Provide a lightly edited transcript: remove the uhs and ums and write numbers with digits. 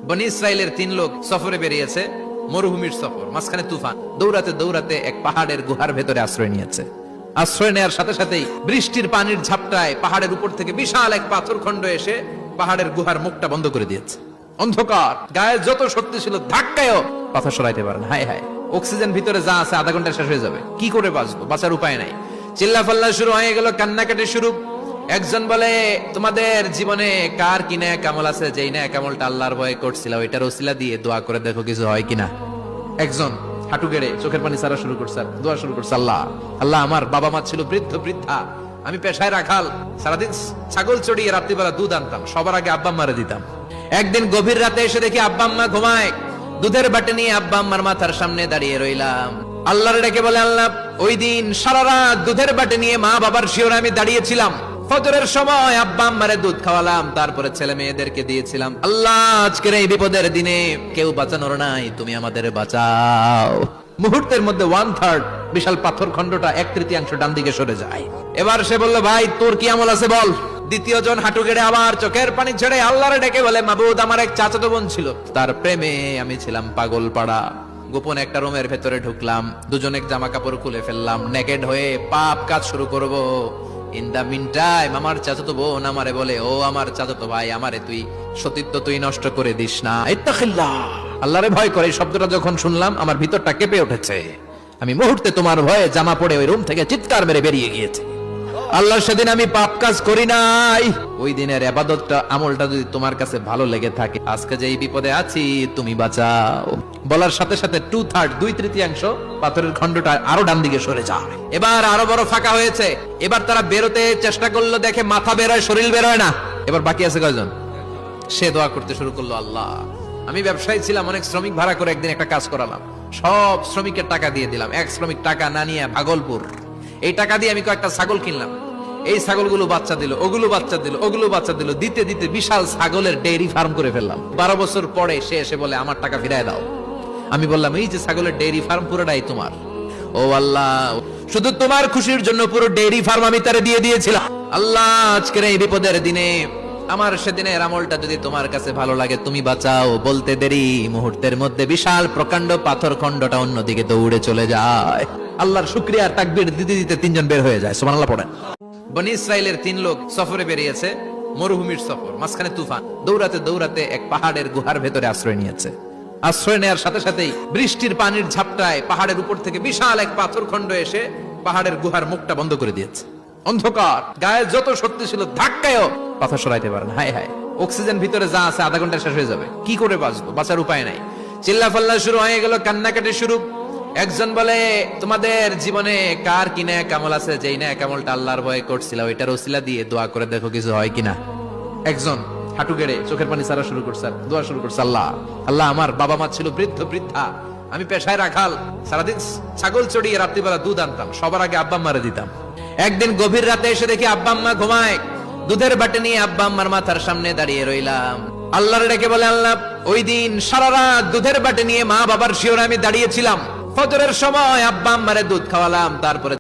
বনি ইসরাইলের 3 লোক সফরে বেরিয়েছে, মরুভূমির সফর, মাঝখানে তুফান। দৌড়াতে দৌড়াতে এক পাহাড়ের গুহার ভেতরে আশ্রয় নিয়েছে। আশ্রয় নেওয়ার সাথে সাথেই বৃষ্টির পানির ঝাপটায় পাহাড়ের উপর থেকে বিশাল এক পাথর খণ্ড এসে পাহাড়ের গুহার মুখটা বন্ধ করে দিয়েছে। অন্ধকার, গায়ে যত শক্তি ছিল ধাক্কায়ও পাথর সরাইতে পারে না। হায় হায়, অক্সিজেন ভিতরে যা আছে আধা ঘন্টা শেষ হয়ে যাবে, কি করে বাঁচবো? বাঁচার উপায় নাই। চিল্লাফাল্লা শুরু হয়ে গেল, কান্নাকাটি শুরু। একজন বলে, তোমাদের জীবনে কার কি ন্যাক আমল আছে, যেই ন্যাক আমলটা আল্লাহর ভয়ে করছিল ওইটার ওসিলা দিয়ে দোয়া করে দেখো কিছু হয় কিনা। একজন হাঁটু গেড়ে চোখের পানি ছাড়া শুরু করছে, দোয়া শুরু করছে, আল্লাহ আল্লাহ, আমার বাবা মা ছিল বৃদ্ধ বৃদ্ধা, আমি পেশায় রাখাল, সারাদিন ছাগল চড়িয়ে রাত্রিবেলা দুধ আনতাম, সবার আগে আব্বা আম্মারে দিতাম। একদিন গভীর রাতে এসে দেখি আব্বা আম্মা ঘুমায়, দুধের বাটি নিয়ে আব্বা আম্মার মাথার সামনে দাঁড়িয়ে রইলাম। আল্লাহরে ডেকে বলে, আল্লাহ, ওই দিন সারা রাত দুধের বাটি নিয়ে মা বাবার শিওরে আমি দাঁড়িয়েছিলাম, ফজরের সময় আব্বা আম্মারে দুধ খাওয়ালাম, তারপরে ছেলে মেয়েদেরকে দিয়েছিলাম। আল্লাহ, আজকের এই বিপদের দিনে কেউ বাঁচানোর নাই, তুমি আমাদের বাঁচাও। মুহূর্তের মধ্যে 1/3 বিশাল পাথর খণ্ডটা 1/3 ডান দিকে সরে যায়। এবার সে বলল, ভাই তোর কি আমল আছে বল। দ্বিতীয় জন হাঁটু গেড়ে আবার চোখের পানি ছেড়ে আল্লাহরে ডেকে বলে, মাবুদ, আমার এক চাচাতো বোন ছিল, তার প্রেমে আমি ছিলাম পাগল পাড়া। গোপন একটা রুমের ভেতরে ঢুকলাম, দুজনে জামা কাপড় খুলে ফেললাম, নেকেড হয়ে পাপ কাজ শুরু করব। ইন দা মিন টাইম আমার চাচাতো বোন আমারে বলে, ও আমার চাচাতো ভাই, আমারে তুই সতীত্ব তুই নষ্ট করে দিস না, ইত্তাকিল্লাহ, আল্লাহরে ভয় করে। এই শব্দটা যখন শুনলাম আমার ভিতরটা কেঁপে উঠেছে। আমি মুহূর্তে তোমার ভয়ে জামা পড়ে ওই রুম থেকে চিৎকার মেরে বেরিয়ে গিয়েছি। আল্লাহ, সেদিন আমি পাপ কাজ করি নাই। ওই দিনের ইবাদতটা আমলটা যদি তোমার কাছে ভালো লেগে থাকে, আজকে যে এই বিপদে আছি তুমি বাঁচাও। বলার সাথে সাথে 2/3 2/3 পাথরের খণ্ডটা আরো ডান দিকে সরে যায়। এবার আরো বড় ফাঁকা হয়েছে। এবার তারা বেরোতে চেষ্টা করলো, দেখে মাথা বেরোয়, শরীর বেরোয় না। এবার বাকি আছে কয়জন? সে দোয়া করতে শুরু করলো, আল্লাহ, আমি ব্যবসায়ী ছিলাম, অনেক শ্রমিক ভাড়া করে একদিন একটা কাজ করালাম, সব শ্রমিকের টাকা দিয়ে দিলাম। এক শ্রমিক টাকা না নিয়ে ভাগলপুর, এই টাকা দিয়ে আমি কয়েকটা ছাগল কিনলাম। এই ছাগলগুলো বাচ্চা দিল, ওগুলো বাচ্চা দিল, ওগুলো বাচ্চা দিল, দিতে দিতে বিশাল ছাগলের ডেইরি ফার্ম করে ফেললাম। 12 বছর পরে সে এসে বলে, আমার টাকা ফিরায় দাও। আমি বললাম, এই যে ছাগলের ডেইরি ফার্ম পুরোটাই তোমার। ও আল্লাহ, শুধু তোমার খুশির জন্য পুরো ডেইরি ফার্ম আমি তারে দিয়ে দিয়েছিলাম। আল্লাহ, আজকের এই বিপদের দিনে আমার সেদিনের আমলটা যদি তোমার কাছে ভালো লাগে তুমি বাঁচাও। বলতে দেরি, মুহূর্তের মধ্যে বিশাল প্রকাণ্ড পাথর খণ্ডটা অন্যদিকে দৌড়ে চলে যায়। আল্লাহর শুকরিয়া আর তাকবীর দিতে দিতে 3 জন বের হয়ে যায়। সুবহানাল্লাহ পড়েন। বনি ইসরাইলের 3 লোক সফরে বেরিয়েছে, মরুভূমির সফর, মাঝখানে তুফান। দৌড়াতে দৌড়াতে এক পাহাড়ের গুহার ভেতরে আশ্রয় নিয়েছে। আশ্রয় নেওয়ার সাথে সাথেই বৃষ্টির পানির ঝাপটায় পাহাড়ের উপর থেকে বিশাল এক পাথর খণ্ড এসে পাহাড়ের গুহার মুখটা বন্ধ করে দিয়েছে। অন্ধকার, গায়ে যত শক্তি ছিল ধাক্কায়ও পাথর সরাইতে পারে না। হায় হায়, অক্সিজেন ভিতরে যা আছে আধা ঘন্টা শেষ হয়ে যাবে, কি করে বাঁচবো? বাঁচার উপায় নাই। চিল্লাফাল্লা শুরু হয়ে গেল, কান্নাকাটি শুরু। একজন বলে, তোমাদের জীবনে কার কি ন্যাক আমল আছে, যেই ন্যাক আমলটা আল্লাহর ভয়ে করছিল ওইটার ওসিলা দিয়ে দোয়া করে দেখো কিছু হয় কিনা। একজন হাঁটু গেড়ে চোখের পানি ছাড়া শুরু করছে, দোয়া শুরু করছে, আল্লাহ আল্লাহ, আমার বাবা মা ছিল বৃদ্ধ বৃদ্ধা, আমি পেশায় রাখাল, সারাদিন ছাগল চড়িয়ে রাত্রিবেলা দুধ আনতাম, সবার আগে আব্বা আম্মারে দিতাম। একদিন গভীর রাতে এসে দেখি আব্বা আম্মা ঘুমায়, দুধের বাটি নিয়ে আব্বা আম্মার মাথার সামনে দাঁড়িয়ে রইলাম। আল্লাহরে ডেকে বলে, আল্লাহ, ওই দিন সারা রাত দুধের বাটি নিয়ে মা বাবার শিওরে আমি দাঁড়িয়েছিলাম, ফজরের সময় আব্বা আম্মারে দুধ খাওয়ালাম, তারপরে